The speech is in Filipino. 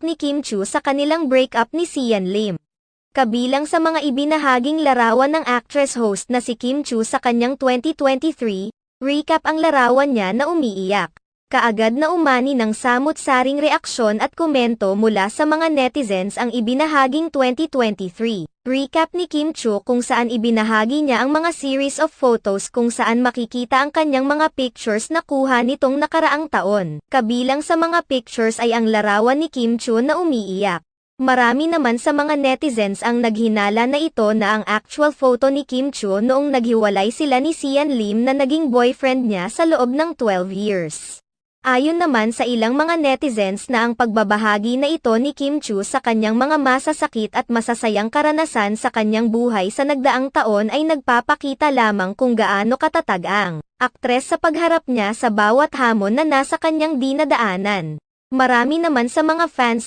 ni Kim Chiu sa kanilang breakup ni Sian Lim. Kabilang sa mga ibinahaging larawan ng actress-host na si Kim Chiu sa kanyang 2023 recap ang larawan niya na umiiyak. Kaagad na umani ng samut-saring reaksyon at komento mula sa mga netizens ang ibinahaging 2023 recap ni Kim Chiu kung saan ibinahagi niya ang mga series of photos kung saan makikita ang kanyang mga pictures na kuha nitong nakaraang taon. Kabilang sa mga pictures ay ang larawan ni Kim Chiu na umiiyak. Marami naman sa mga netizens ang naghinala na ito na ang actual photo ni Kim Chiu noong naghiwalay sila ni Sian Lim na naging boyfriend niya sa loob ng 12 years. Ayon naman sa ilang mga netizens na ang pagbabahagi na ito ni Kim Chiu sa kanyang mga masasakit at masasayang karanasan sa kanyang buhay sa nagdaang taon ay nagpapakita lamang kung gaano katatag ang aktres sa pagharap niya sa bawat hamon na nasa kanyang dinadaanan. Marami naman sa mga fans